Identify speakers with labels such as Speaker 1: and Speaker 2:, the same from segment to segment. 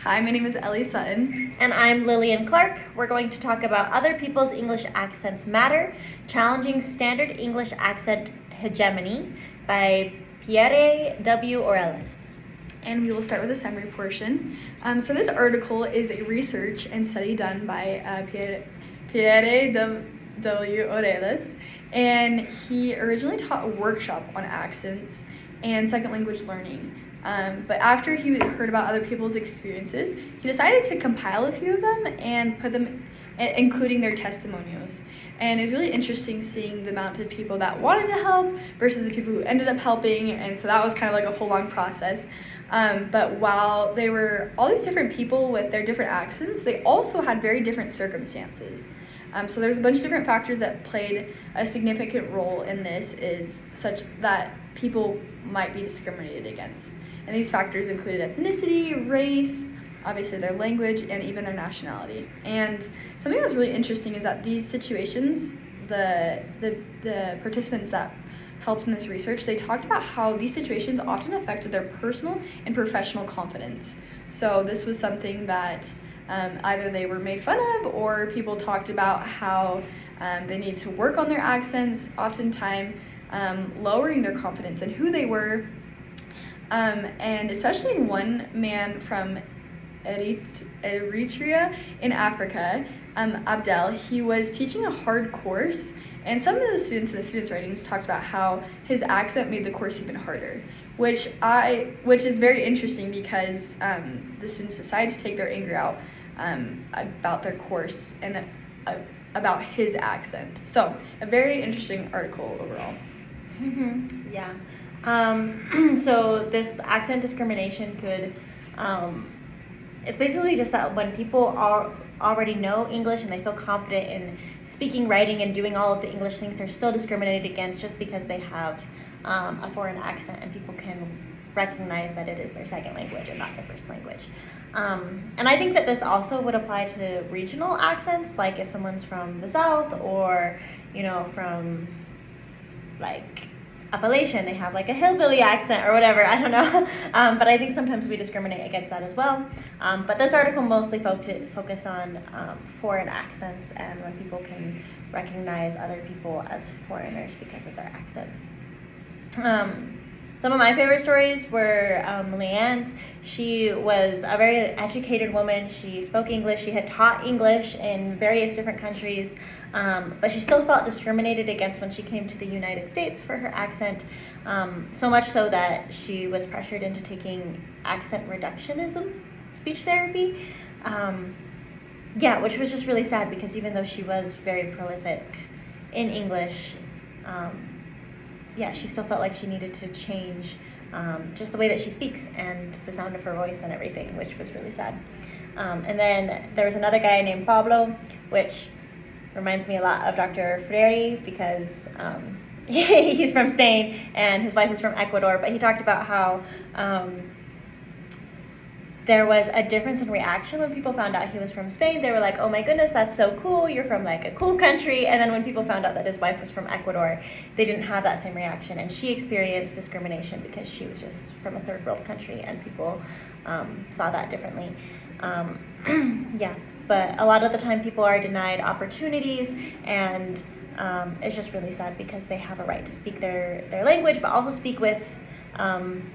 Speaker 1: Hi, my name is Ellie Sutton.
Speaker 2: And I'm Lillian Clark. We're going to talk about Other People's English Accents Matter, Challenging Standard English Accent Hegemony by Pierre W. Orellis.
Speaker 1: And we will start with the summary portion. So this article is a research and study done by Pierre W. Orellis, and he originally taught a workshop on accents and second language learning. But after he heard about other people's experiences, he decided to compile a few of them and put them, including their testimonials. And it was really interesting seeing the amount of people that wanted to help versus the people who ended up helping. And so that was kind of like a whole long process. But while they were all these different people with their different accents, they also had very different circumstances. So there's a bunch of different factors that played a significant role in this, is such that people might be discriminated against. And these factors included ethnicity, race, obviously their language, and even their nationality. And something that was really interesting is that these situations, the participants that helped in this research, they talked about how these situations often affected their personal and professional confidence. So this was something that either they were made fun of, or people talked about how they need to work on their accents, oftentimes lowering their confidence in who they were. And especially in one man from Eritrea in Africa, Abdel, he was teaching a hard course, and some of the students in the students' writings talked about how his accent made the course even harder, which is very interesting because the students decided to take their anger out about their course and about his accent. So a very interesting article overall.
Speaker 2: Mm-hmm. Yeah. So this accent discrimination could, it's basically just that when people already know English and they feel confident in speaking, writing, and doing all of the English things, they're still discriminated against just because they have a foreign accent, and people can recognize that it is their second language and not their first language. And I think that this also would apply to regional accents, like if someone's from the South or, from like Appalachian, they have like a hillbilly accent or whatever, I don't know. But I think sometimes we discriminate against that as well. But this article mostly focused on foreign accents and when people can recognize other people as foreigners because of their accents. Some of my favorite stories were Leanne's. She was a very educated woman. She spoke English. She had taught English in various different countries, but she still felt discriminated against when she came to the United States for her accent, so much so that she was pressured into taking accent reductionism speech therapy, which was just really sad because even though she was very prolific in English, she still felt like she needed to change just the way that she speaks and the sound of her voice and everything, which was really sad. And then there was another guy named Pablo, which reminds me a lot of Dr. Freire because he's from Spain and his wife is from Ecuador, but he talked about how there was a difference in reaction when people found out he was from Spain. They were like, oh my goodness, that's so cool, you're from like a cool country. And then when people found out that his wife was from Ecuador, they didn't have that same reaction. And she experienced discrimination because she was just from a third world country and people saw that differently. But a lot of the time people are denied opportunities, and it's just really sad because they have a right to speak their language, but also speak with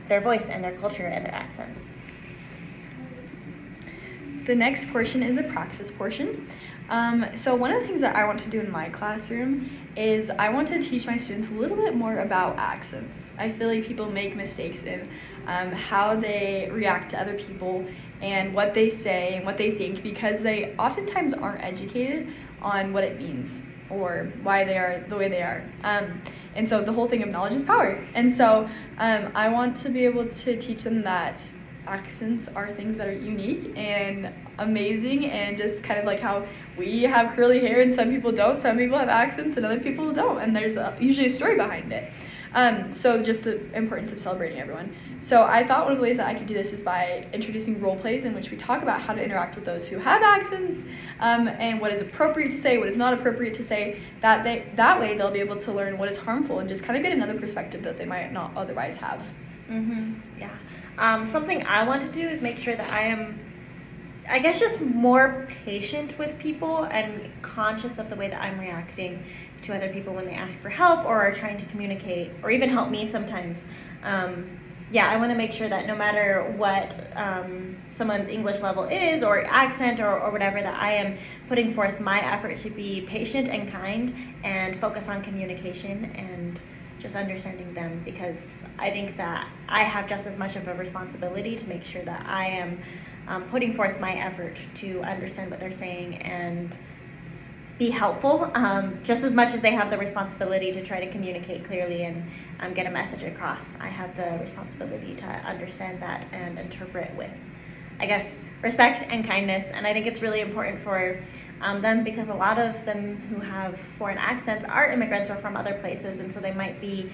Speaker 2: their voice and their culture and their accents.
Speaker 1: The next portion is the praxis portion. So one of the things that I want to do in my classroom is I want to teach my students a little bit more about accents. I feel like people make mistakes in how they react to other people and what they say and what they think because they oftentimes aren't educated on what it means or why they are the way they are. And so the whole thing of knowledge is power. And so I want to be able to teach them that accents are things that are unique and amazing, and just kind of like how we have curly hair and some people don't, some people have accents and other people don't, and there's usually a story behind it. So just the importance of celebrating everyone. So I thought one of the ways that I could do this is by introducing role plays in which we talk about how to interact with those who have accents, and what is appropriate to say, what is not appropriate to say. That way they'll be able to learn what is harmful and just kind of get another perspective that they might not otherwise have.
Speaker 2: Yeah. Something I want to do is make sure that I am I guess just more patient with people and conscious of the way that I'm reacting to other people when they ask for help or are trying to communicate or even help me sometimes. Yeah, I want to make sure that no matter what someone's English level is or accent or whatever, that I am putting forth my effort to be patient and kind and focus on communication and just understanding them, because I think that I have just as much of a responsibility to make sure that I am putting forth my effort to understand what they're saying and be helpful, just as much as they have the responsibility to try to communicate clearly and get a message across. I have the responsibility to understand that and interpret with, I guess, respect and kindness. And I think it's really important for them, because a lot of them who have foreign accents are immigrants or from other places, and so they might be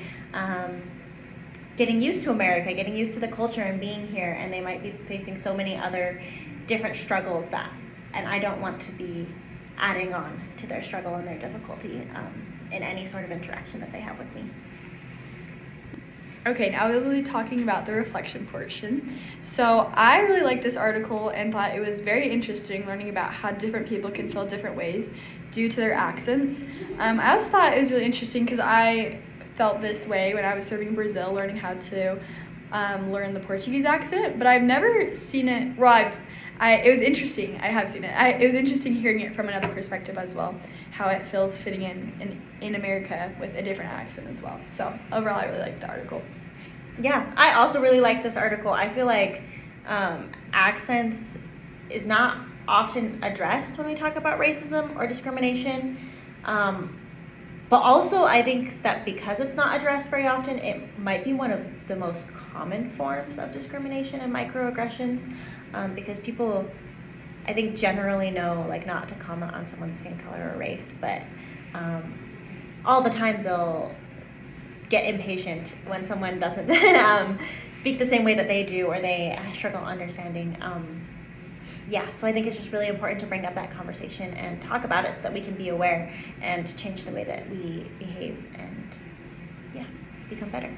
Speaker 2: getting used to America, getting used to the culture and being here, and they might be facing so many other different struggles and I don't want to be adding on to their struggle and their difficulty in any sort of interaction that they have with me.
Speaker 1: Okay, now we'll be talking about the reflection portion. So I really liked this article and thought it was very interesting learning about how different people can feel different ways due to their accents. I also thought it was really interesting because I felt this way when I was serving in Brazil, learning how to learn the Portuguese accent, but I've never seen it. Well, it was interesting. I have seen it. It was interesting hearing it from another perspective as well, how it feels fitting in America with a different accent as well. So overall, I really liked the article.
Speaker 2: Yeah, I also really liked this article. I feel like accents is not often addressed when we talk about racism or discrimination. But also, I think that because it's not addressed very often, it might be one of the most common forms of discrimination and microaggressions, because people, I think, generally know, like, not to comment on someone's skin color or race, but all the time they'll get impatient when someone doesn't speak the same way that they do, or they struggle understanding. Yeah, so I think it's just really important to bring up that conversation and talk about it so that we can be aware and change the way that we behave and, yeah, become better.